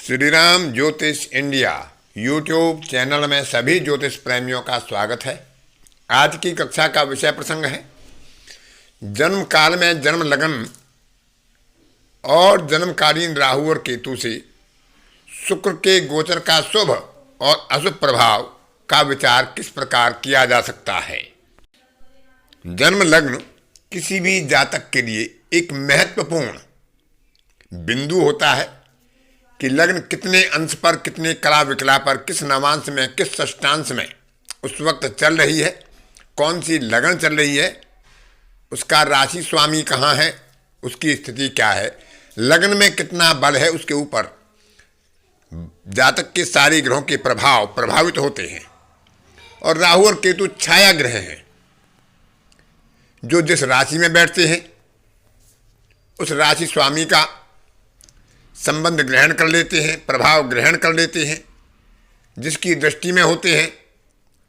श्री राम ज्योतिष India YouTube channel में सभी ज्योतिष प्रेमियों का स्वागत है। आज की कक्षा का विषय प्रसंग है जन्म काल में जन्म लगन और जन्मकालीन राहु और केतु से शुक्र के गोचर का शुभ और अशुभ प्रभाव का विचार किस प्रकार किया जा सकता है। जन्म लग्न किसी भी जातक के लिए एक महत्वपूर्ण बिंदु होता है कि लग्न कितने अंश पर, कितने कला विकला पर, किस नवांश में, किस षष्ठांश में उस वक्त चल रही है, कौन सी लगन चल रही है, उसका राशि स्वामी कहाँ है, उसकी स्थिति क्या है, लग्न में कितना बल है, उसके ऊपर जातक के सारे ग्रहों के प्रभाव प्रभावित होते हैं। और राहु और केतु छाया ग्रह हैं जो जिस राशि में बैठते हैं उस राशि स्वामी का संबंध ग्रहण कर लेते हैं, प्रभाव ग्रहण कर लेते हैं, जिसकी दृष्टि में होते हैं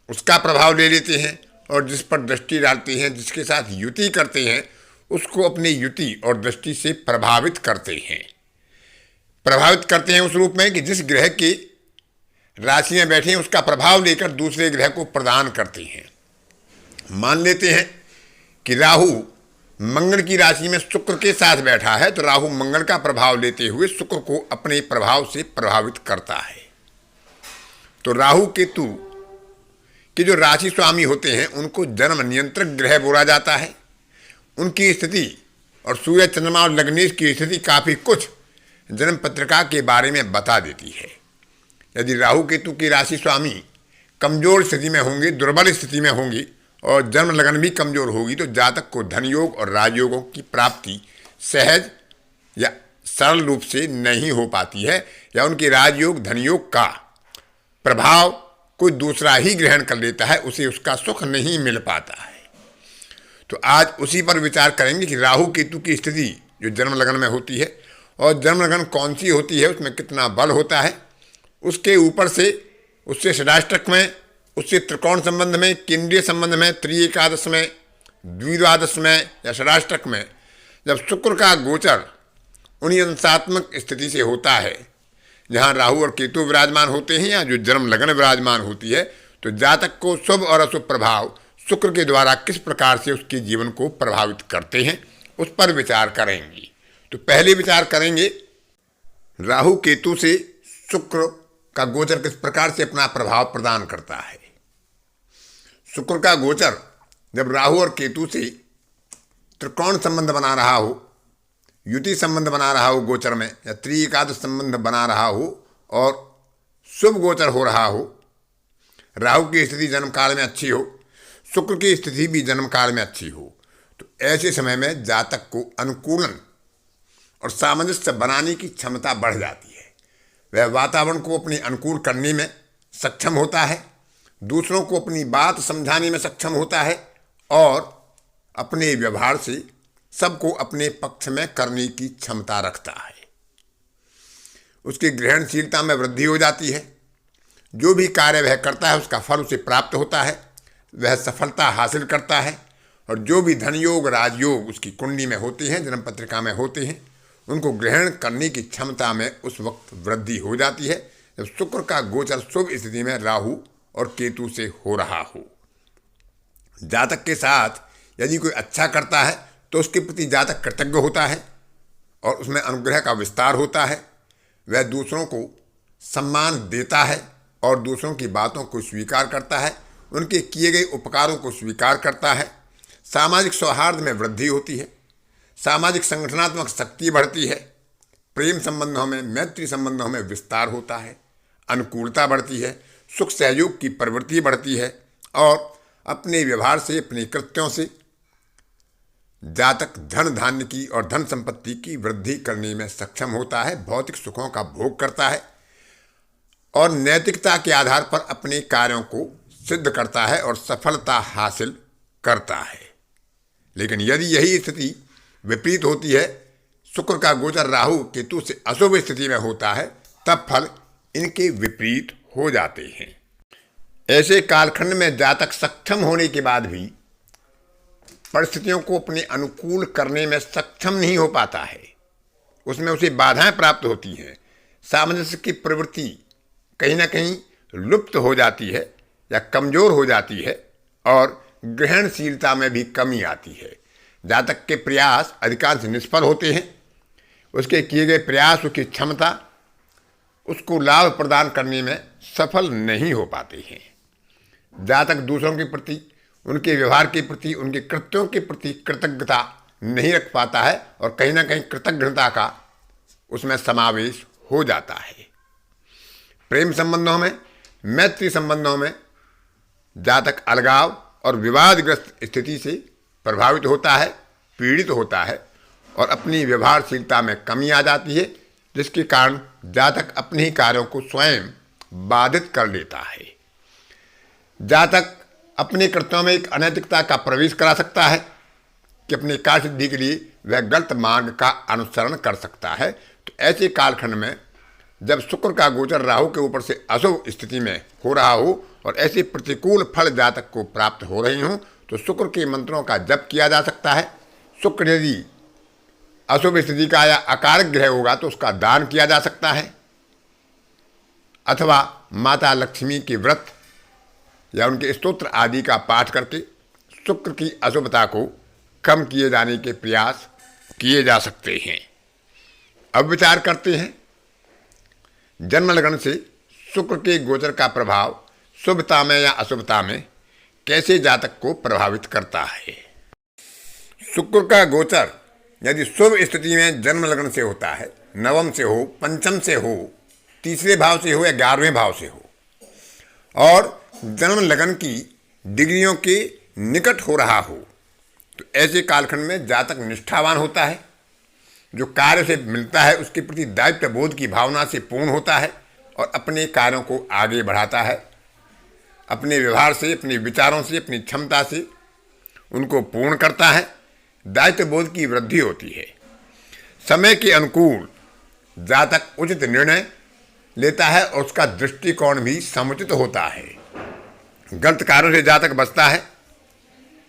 उसका प्रभाव ले लेते हैं और जिस पर दृष्टि डालते हैं, जिसके साथ युति करते हैं, उसको अपनी युति और दृष्टि से प्रभावित करते हैं। प्रभावित करते हैं उस रूप में कि जिस ग्रह की राशि में बैठे हैं उसका प्रभाव लेकर दूसरे ग्रह को प्रदान करते हैं। मान लेते हैं कि राहु मंगल की राशि में शुक्र के साथ बैठा है तो राहु मंगल का प्रभाव लेते हुए शुक्र को अपने प्रभाव से प्रभावित करता है। तो राहु केतु के जो राशि स्वामी होते हैं उनको जन्म नियंत्रक ग्रह बोला जाता है। उनकी स्थिति और सूर्य चंद्रमा और लग्नेश की स्थिति काफ़ी कुछ जन्म पत्रिका के बारे में बता देती है। यदि राहु केतु की राशि स्वामी कमजोर स्थिति में होंगे, दुर्बल स्थिति में होंगी और जन्म लगन भी कमजोर होगी तो जातक को धन योग और राजयोगों की प्राप्ति सहज या सरल रूप से नहीं हो पाती है, या उनके राजयोग धन योग का प्रभाव कोई दूसरा ही ग्रहण कर लेता है, उसे उसका सुख नहीं मिल पाता है। तो आज उसी पर विचार करेंगे कि राहु केतु की स्थिति जो जन्म लगन में होती है और जन्म लगन कौन सी होती है, उसमें कितना बल होता है, उसके ऊपर से उससे षडाष्टक में, उससे त्रिकोण संबंध में, केंद्रीय संबंध में, त्रिएकादश में, द्विद्वादश में या षडाष्टक में जब शुक्र का गोचर उन्हीं अंशात्मक स्थिति से होता है जहाँ राहु और केतु विराजमान होते हैं या जो जन्म लगन विराजमान होती है, तो जातक को शुभ और अशुभ प्रभाव शुक्र के द्वारा किस प्रकार से उसके जीवन को प्रभावित करते हैं उस पर विचार करेंगे। तो पहले विचार करेंगे राहु केतु से शुक्र का गोचर किस प्रकार से अपना प्रभाव प्रदान करता है। शुक्र का गोचर जब राहु और केतु से त्रिकोण संबंध बना रहा हो, युति संबंध बना रहा हो गोचर में, या त्रिएकादश संबंध बना रहा हो और शुभ गोचर हो रहा हो, राहु की स्थिति जन्म काल में अच्छी हो, शुक्र की स्थिति भी जन्म काल में अच्छी हो, तो ऐसे समय में जातक को अनुकूलन और सामंजस्य बनाने की क्षमता बढ़ जाती है। वह वातावरण को अपने अनुकूल करने में सक्षम होता है, दूसरों को अपनी बात समझाने में सक्षम होता है और अपने व्यवहार से सबको अपने पक्ष में करने की क्षमता रखता है। उसकी ग्रहणशीलता में वृद्धि हो जाती है। जो भी कार्य वह करता है उसका फल उसे प्राप्त होता है, वह सफलता हासिल करता है। और जो भी धन योग राजयोग उसकी कुंडली में होते हैं, जन्म पत्रिका में होते हैं, उनको ग्रहण करने की क्षमता में उस वक्त वृद्धि हो जाती है जब शुक्र का गोचर शुभ स्थिति में राहु और केतु से हो रहा हो। जातक के साथ यदि कोई अच्छा करता है तो उसके प्रति जातक कृतज्ञ होता है और उसमें अनुग्रह का विस्तार होता है। वह दूसरों को सम्मान देता है और दूसरों की बातों को स्वीकार करता है, उनके किए गए उपकारों को स्वीकार करता है। सामाजिक सौहार्द में वृद्धि होती है, सामाजिक संगठनात्मक शक्ति बढ़ती है, प्रेम संबंधों में, मैत्री संबंधों में विस्तार होता है, अनुकूलता बढ़ती है, सुख सहयोग की प्रवृत्ति बढ़ती है और अपने व्यवहार से, अपने कृत्यों से जातक धन धान्य की और धन संपत्ति की वृद्धि करने में सक्षम होता है, भौतिक सुखों का भोग करता है और नैतिकता के आधार पर अपने कार्यों को सिद्ध करता है और सफलता हासिल करता है। लेकिन यदि यही स्थिति विपरीत होती है, शुक्र का गोचर राहु केतु से अशुभ स्थिति में होता है, तब फल इनके विपरीत हो जाते हैं। ऐसे कालखंड में जातक सक्षम होने के बाद भी परिस्थितियों को अपने अनुकूल करने में सक्षम नहीं हो पाता है, उसमें उसे बाधाएं प्राप्त होती हैं, सामंजस्य की प्रवृत्ति कहीं ना कहीं लुप्त हो जाती है या कमजोर हो जाती है और ग्रहणशीलता में भी कमी आती है। जातक के प्रयास अधिकांश निष्फल होते हैं। उसके किए गए प्रयास, उसकी क्षमता उसको लाभ प्रदान करने में सफल नहीं हो पाते हैं। जातक दूसरों के प्रति, उनके व्यवहार के प्रति, उनके कृत्यों के प्रति कृतज्ञता नहीं रख पाता है और कहीं ना कहीं कृतज्ञता का उसमें समावेश हो जाता है। प्रेम संबंधों में, मैत्री संबंधों में जातक अलगाव और विवादग्रस्त स्थिति से प्रभावित होता है, पीड़ित होता है और अपनी व्यवहारशीलता में कमी आ जाती है, जिसके कारण जातक अपने ही कार्यों को स्वयं बाधित कर लेता है। जातक अपने कृत्यों में एक अनैतिकता का प्रवेश करा सकता है कि अपने कार्य सिद्धि के लिए वह गलत मार्ग का अनुसरण कर सकता है। तो ऐसे कालखंड में जब शुक्र का गोचर राहु के ऊपर से अशुभ स्थिति में हो रहा हो और ऐसे प्रतिकूल फल जातक को प्राप्त हो रही हों, तो शुक्र के मंत्रों का जप किया जा सकता है। शुक्र यदि अशुभ स्थिति का या अकारक ग्रह होगा तो उसका दान किया जा सकता है, अथवा माता लक्ष्मी के व्रत या उनके स्तोत्र आदि का पाठ करके शुक्र की अशुभता को कम किए जाने के प्रयास किए जा सकते हैं। अब विचार करते हैं जन्म लग्न से शुक्र के गोचर का प्रभाव शुभता में या अशुभता में कैसे जातक को प्रभावित करता है। शुक्र का गोचर यदि शुभ स्थिति में जन्म लग्न से होता है, नवम से हो, पंचम से हो, तीसरे भाव से हो या 11वें भाव से हो और जन्म लगन की डिग्रियों के निकट हो रहा हो, तो ऐसे कालखंड में जातक निष्ठावान होता है, जो कार्य से मिलता है उसके प्रति दायित्व बोध की भावना से पूर्ण होता है और अपने कार्यों को आगे बढ़ाता है। अपने व्यवहार से, अपने विचारों से, अपनी क्षमता से उनको पूर्ण करता है। दायित्व बोध की वृद्धि होती है। समय के अनुकूल जातक उचित निर्णय लेता है और उसका दृष्टिकोण भी समुचित होता है। गलत कार्यों से जातक बचता है।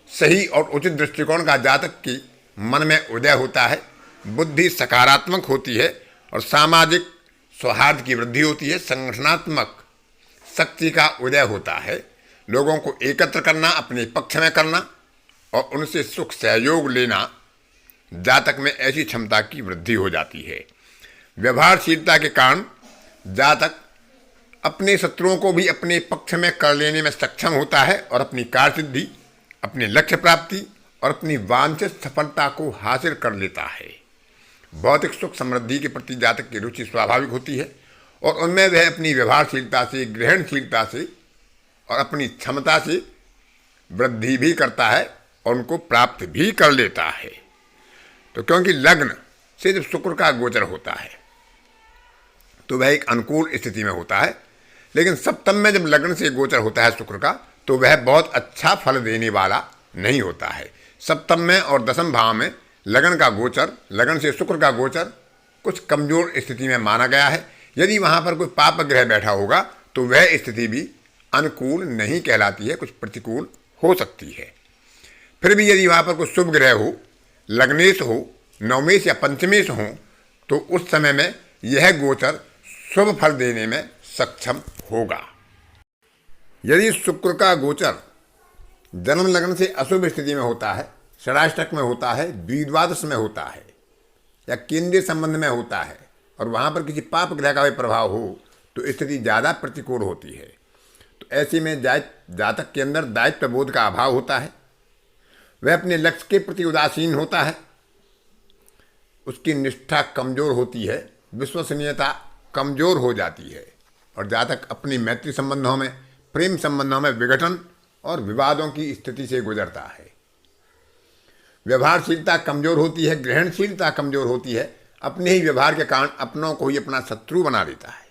सही और उचित दृष्टिकोण का जातक के मन में उदय होता है। बुद्धि सकारात्मक होती है और सामाजिक सौहार्द की वृद्धि होती है। संगठनात्मक शक्ति का उदय होता है। लोगों को एकत्र करना, अपने पक्ष में करना और उनसे सुख सहयोग लेना, जातक में ऐसी क्षमता की वृद्धि हो जाती है। व्यवहारशीलता के कारण जातक अपने शत्रुओं को भी अपने पक्ष में कर लेने में सक्षम होता है और अपनी कार्य सिद्धि, अपने लक्ष्य प्राप्ति और अपनी वांछित सफलता को हासिल कर लेता है। भौतिक सुख समृद्धि के प्रति जातक की रुचि स्वाभाविक होती है और उनमें वह अपनी व्यवहारशीलता से, ग्रहणशीलता से और अपनी क्षमता से वृद्धि भी करता है और उनको प्राप्त भी कर लेता है। तो क्योंकि लग्न से जब शुक्र का गोचर होता है तो वह एक अनुकूल स्थिति में होता है, लेकिन सप्तम में जब लग्न से गोचर होता है शुक्र का, तो वह बहुत अच्छा फल देने वाला नहीं होता है। सप्तम में और दसम भाव में लगन का गोचर, लगन से शुक्र का गोचर कुछ कमजोर स्थिति में माना गया है। यदि वहाँ पर कोई पाप ग्रह बैठा होगा तो वह स्थिति भी अनुकूल नहीं कहलाती है, कुछ प्रतिकूल हो सकती है। फिर भी यदि वहाँ पर कोई शुभ ग्रह हो, लग्नेश हो, नवमेश या पंचमेश हो, तो उस समय में यह गोचर शुभ फल देने में सक्षम होगा। यदि शुक्र का गोचर जन्म लग्न से अशुभ स्थिति में होता है, षडाष्टक में होता है, द्विद्वादश में होता है या केंद्रीय संबंध में होता है और वहाँ पर किसी पाप ग्रह का भी प्रभाव हो, तो स्थिति ज़्यादा प्रतिकूल होती है। तो ऐसे में जातक के अंदर दायित्व बोध का अभाव होता है। वह अपने लक्ष्य के प्रति उदासीन होता है। उसकी निष्ठा कमजोर होती है, विश्वसनीयता कमजोर हो जाती है और जातक अपनी मैत्री संबंधों में, प्रेम संबंधों में विघटन और विवादों की स्थिति से गुजरता है। व्यवहारशीलता कमजोर होती है, ग्रहणशीलता कमजोर होती है। अपने ही व्यवहार के कारण अपनों को ही अपना शत्रु बना देता है,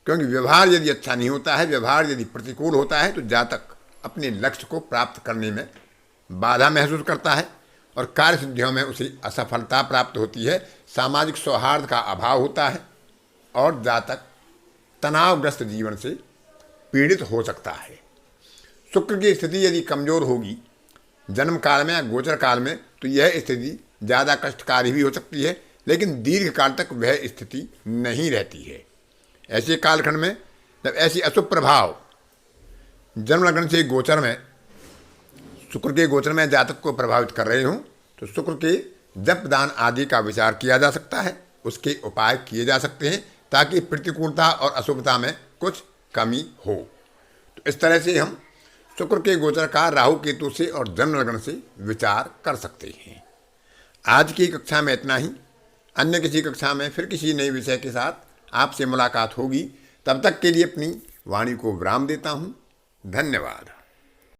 क्योंकि व्यवहार यदि अच्छा नहीं होता है, व्यवहार यदि प्रतिकूल होता है, तो जातक अपने लक्ष्य को प्राप्त करने में बाधा महसूस करता है और कार्य सिद्धियों में उसे असफलता प्राप्त होती है। सामाजिक सौहार्द का अभाव होता है और जातक तनावग्रस्त जीवन से पीड़ित हो सकता है। शुक्र की स्थिति यदि कमजोर होगी जन्म काल में या गोचर काल में, तो यह स्थिति ज़्यादा कष्टकारी भी हो सकती है। लेकिन दीर्घ काल तक वह स्थिति नहीं रहती है। ऐसे कालखंड में जब ऐसी अशुभ प्रभाव जन्म लग्न से गोचर में, शुक्र के गोचर में जातक को प्रभावित कर रहे हों, तो शुक्र के जप दान आदि का विचार किया जा सकता है, उसके उपाय किए जा सकते हैं ताकि प्रतिकूलता और अशुभता में कुछ कमी हो। तो इस तरह से हम शुक्र के गोचर का राहु केतु से और जन्म लग्न से विचार कर सकते हैं। आज की कक्षा में इतना ही। अन्य किसी कक्षा में फिर किसी नए विषय के साथ आपसे मुलाकात होगी। तब तक के लिए अपनी वाणी को विराम देता हूँ। धन्यवाद।